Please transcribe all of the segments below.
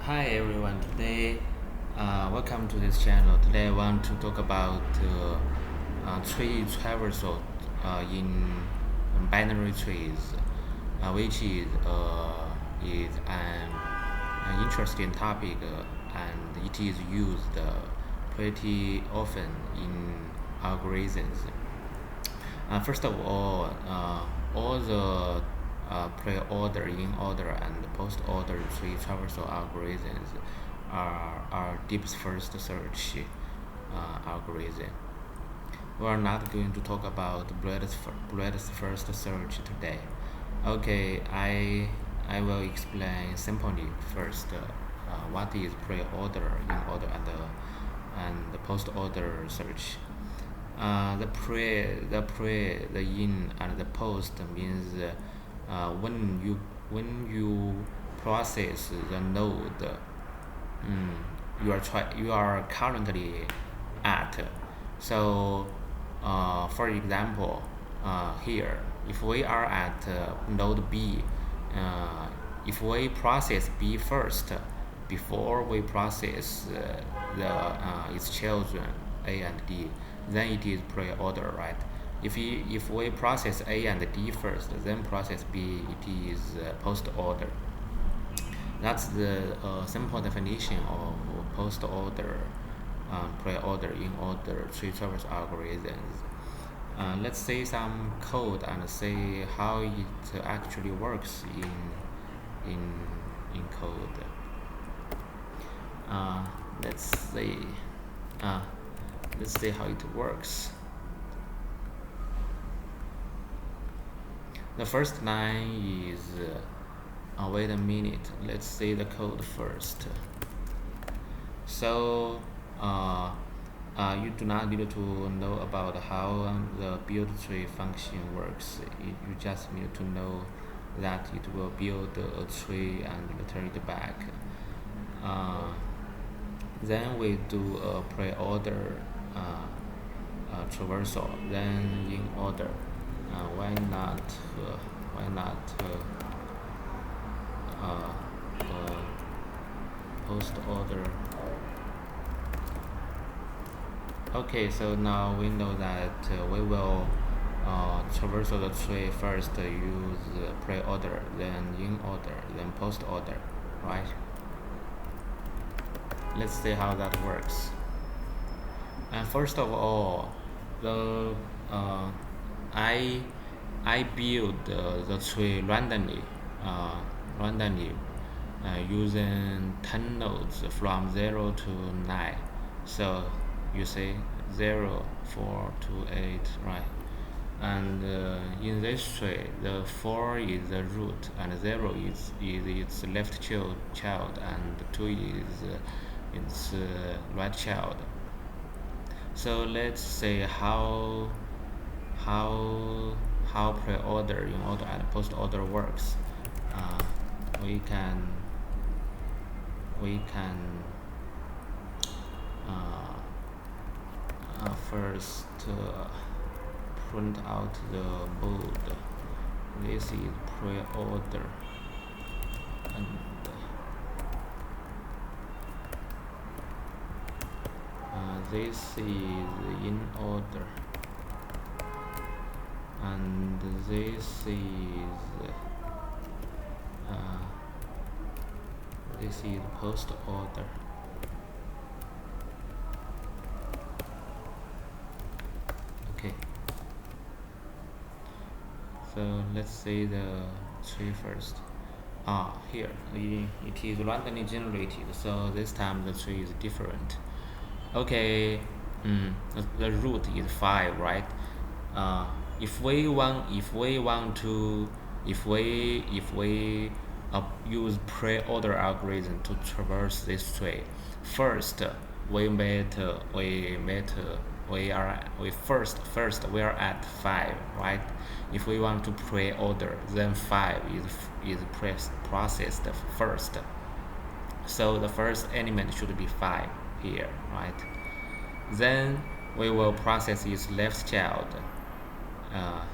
Hi everyone. Today, welcome to this channel. Today I want to talk about tree traversal in binary trees, which is an interesting topic, and it is used pretty often in algorithms. First of all the pre-order, in-order, and post-order tree traversal algorithms are deep first search algorithm. We are not going to talk about breadth first search today. Okay, I will explain simply first what is pre-order, in-order, and the post-order search. The in, and the post means when you process the node you are currently at. So, for example, here, if we are at node B, if we process B first before we process its children A and D, then it is pre-order, right? If we process A and D first, then process B, it is post-order. That's the simple definition of post-order, pre-order, in-order tree traverse algorithms. Let's see some code and see how it actually works in in code. Uh, let's see. Uh, let's see how it works. The first line is wait a minute. Let's see the code first. So you do not need to know about how the build tree function works. You just need to know that it will build a tree and return it back. Uh, then we do a pre-order traversal, then in order. Why not post order? Okay, so now we know that we will traversal the tree first, use pre-order, then in order, then post order, right? Let's see how that works. And first of all, the I I build the tree uh, randomly using 10 nodes from 0 to 9. So you see 0, 4 to 8, right? And in this tree, the 4 is the root, and 0 is its left child, and 2 is its right child. So let's say how how pre-order, in order, and post-order works. Uh, we can we can uh, first print out the board. This is pre-order, and this is in order, and uh, this is post order. Okay, so let's see the tree first. Here it is randomly generated, so this time the tree is different. Okay, the root is 5, right? uh, if we use pre-order algorithm to traverse this tree, first we are at 5, right? If we want to pre-order, then 5 is processed first. So the first element should be 5 here, right? Then we will process its left child. uh,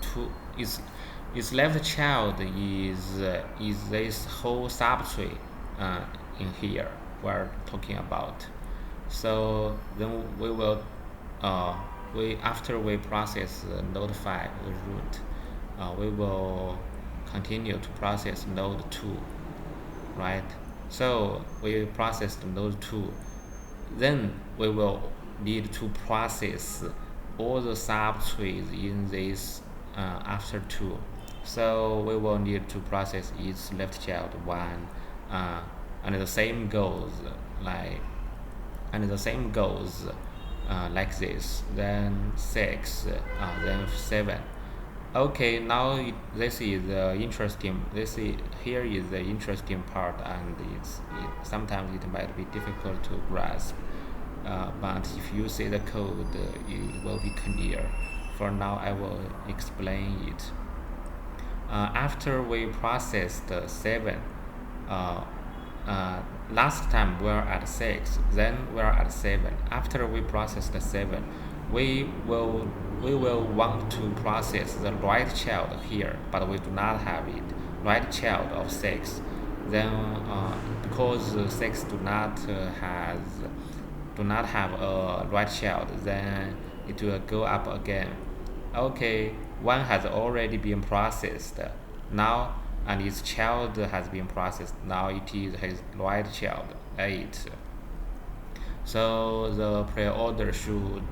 two is its left child is this whole subtree in here we're talking about. So then we will we after we process node 5 the root, we will continue to process node 2, right? So we process the node 2, then we will need to process all the subtrees in this after 2. So we will need to process its left child 1, and the same goes like and the same goes like this, then 6, then 7. Okay, now this is the interesting. This is here is the interesting part, and sometimes it might be difficult to grasp. But if you see the code, it will be clear. For now, I will explain it. After we processed 7, uh, last time we are at 6, then we are at 7. After we process the 7, we will want to process the right child here, but we do not have it. Right child of 6. Then because 6 do not have a right child, then it will go up again. Okay, 1 has already been processed now, and its child has been processed. Now it is his right child 8. So the pre-order should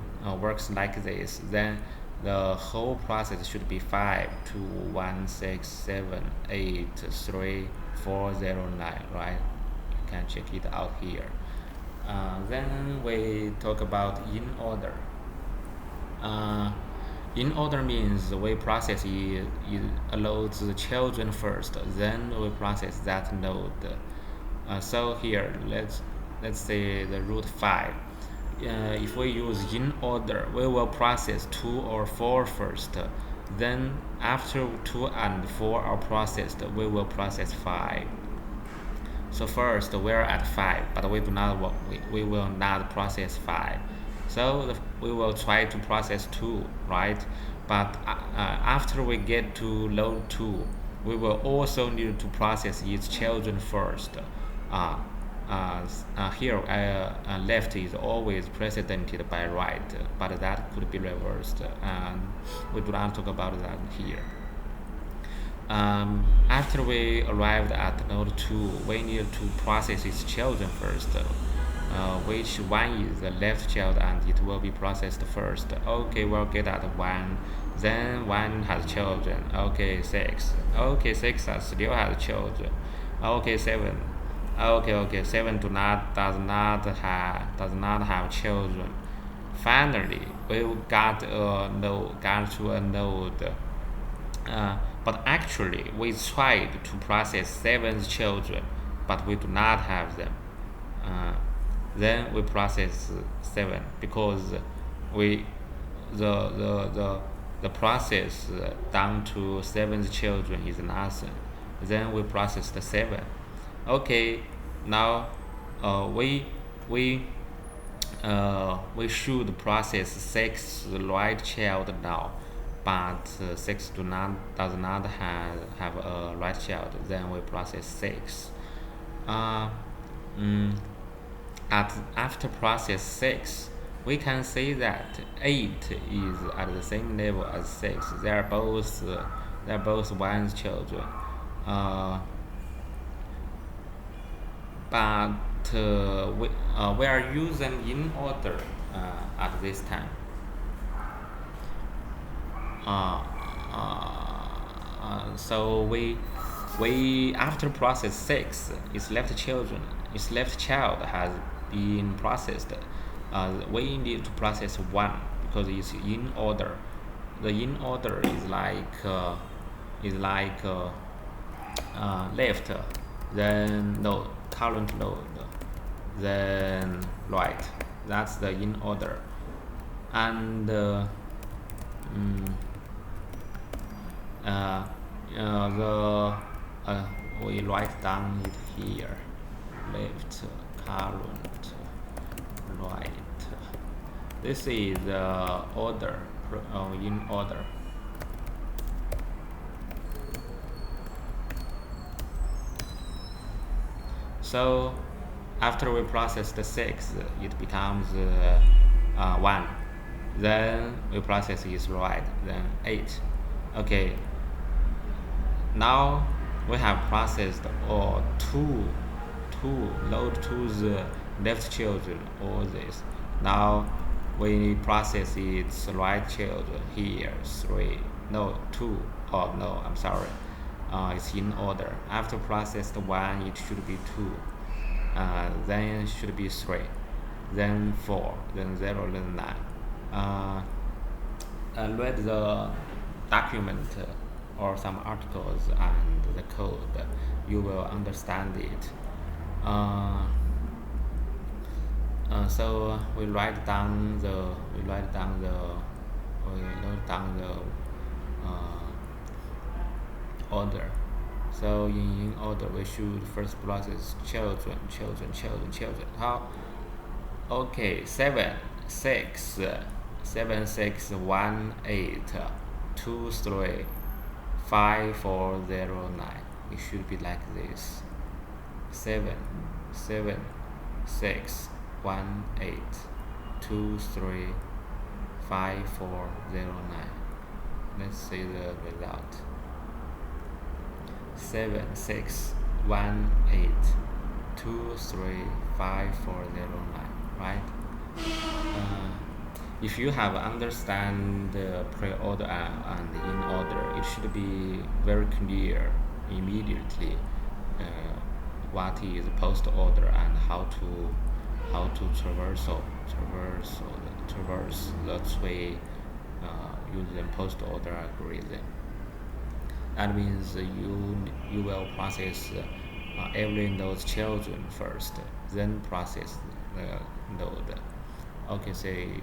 works like this. Then the whole process should be 5 2 1 6 7 8 3 4 0 9, right? You can check it out here. Then we talk about in order. In order means we process it loads the children first, then we process that node. So here let's say the root 5. If we use in order, we will process 2 or 4 first. Then after 2 and 4 are processed, we will process 5. So first we are at 5, but we will not process 5. So we will try to process 2, right? But after we get to node 2, we will also need to process its children first. Here left is always precedented by right, but that could be reversed, and we do not talk about that here. After we arrived at node 2, we need to process its children first, which 1 is the left child, and it will be processed first. Okay, we'll get at 1, then 1 has children. Okay, 6. Okay, 6 still has children. Okay, 7. Okay, 7 does not have children. Finally, we got to a node. But actually, we tried to process 7's children, but we do not have them. Then we process 7 because the process down to 7's children is nothing. Then we process the 7. Okay, now we should process 6 right child now, but 6 does not have a right child. Then we process 6. After process 6, we can say that 8 is at the same level as 6. They are both 1's children. But we are using in order at this time. So we after process 6, its left child has been processed. We need to process 1 because it's in order. The in order is like left, then node, current node, then right. That's the in order. And we write down it here: left, current, right. This is the order, in order. So after we process the 6, it becomes 1. Then we process is right, then 8. Okay, now we have processed all load to the left children, all this. Now we process its right children here, 3, no, 2, oh no, I'm sorry. It's in order. After processed 1, it should be 2, then it should be 3, then 4, then 0, then 9. Read the document or some articles and the code, you will understand it. So we write down the order. So in order, we should first process children. How? Okay, 7, 6, 1, 8, 2, 3, 5, 4, 0, 9. It should be like this: 7, 6, 1, 8, 2, 3, 5, 4, 0, 9. Let's see the result: 7, 6, 1, 8, 2, 3, 5, 4, 0, 9. Right? If you have understand the pre-order and in order, it should be very clear immediately what is post-order and how to traverse the tree using post-order algorithm. That means you will process every node's children first, then process the node. Okay, say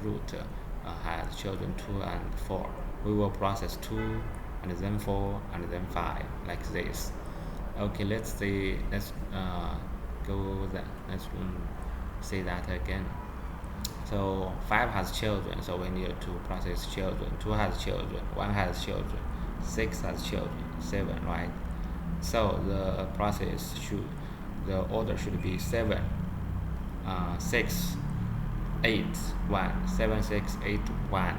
root has children 2 and 4. We will process 2 and then 4 and then 5 like this. Okay, let's go that. Let's say that again. So 5 has children, so we need to process children. 2 has children, 1 has children, 6 has children, 7, right? So the order should be 7, 6, 8, 1, 7, 6, 8, 1,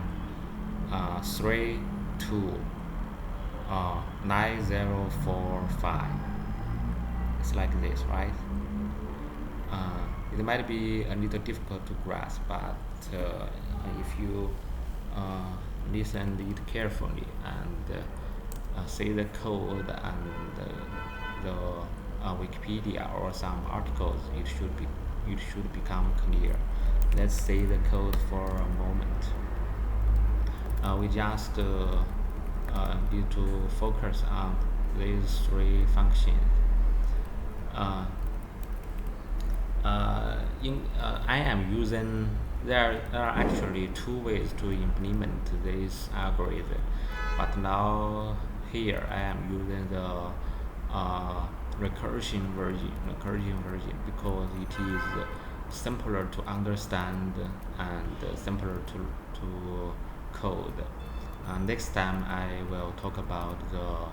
3, 2, 9, 0, 4, 5. It's like this, right? It might be a little difficult to grasp, but if you listen it carefully and see the code and the Wikipedia or some articles, it should become clear. Let's see the code for a moment. We just need to focus on these 3 functions. I am using. There are actually 2 ways to implement this algorithm, but now here I am using the recursion version because it is simpler to understand and simpler to code. Next time I will talk about the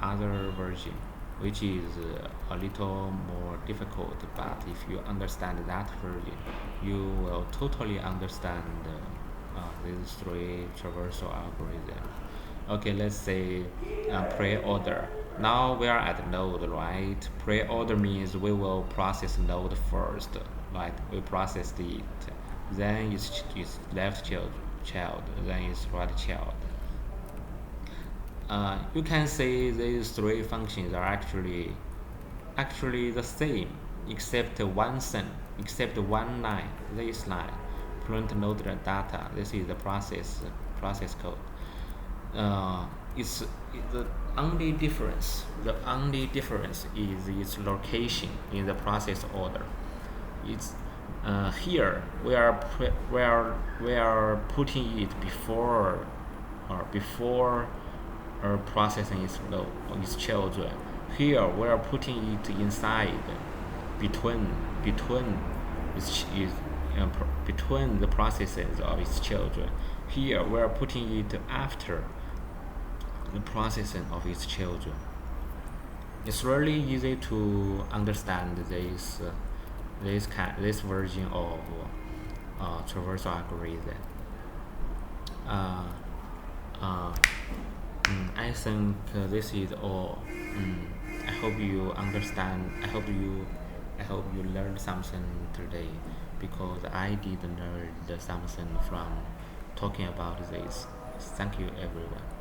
other version, which is a little more difficult, but if you understand that version, you will totally understand these 3 traversal algorithms. Okay, let's say pre-order. Now we are at node, right? Pre-order means we will process node first, right? We processed it, then it's left child, then it's right child. You can say these 3 functions are actually the same, except one line. This line, print node data. This is the process code. It's the only difference. The only difference is its location in the process order. It's here we are putting it before processing its children. Here we are putting it inside between between the processes of its children. Here we are putting it after the processing of its children. it's really easy to understand this version of traversal algorithm. Uh, uh, I think this is all. I hope you understand. I hope you learned something today, because I did learn something from talking about this. Thank you, everyone.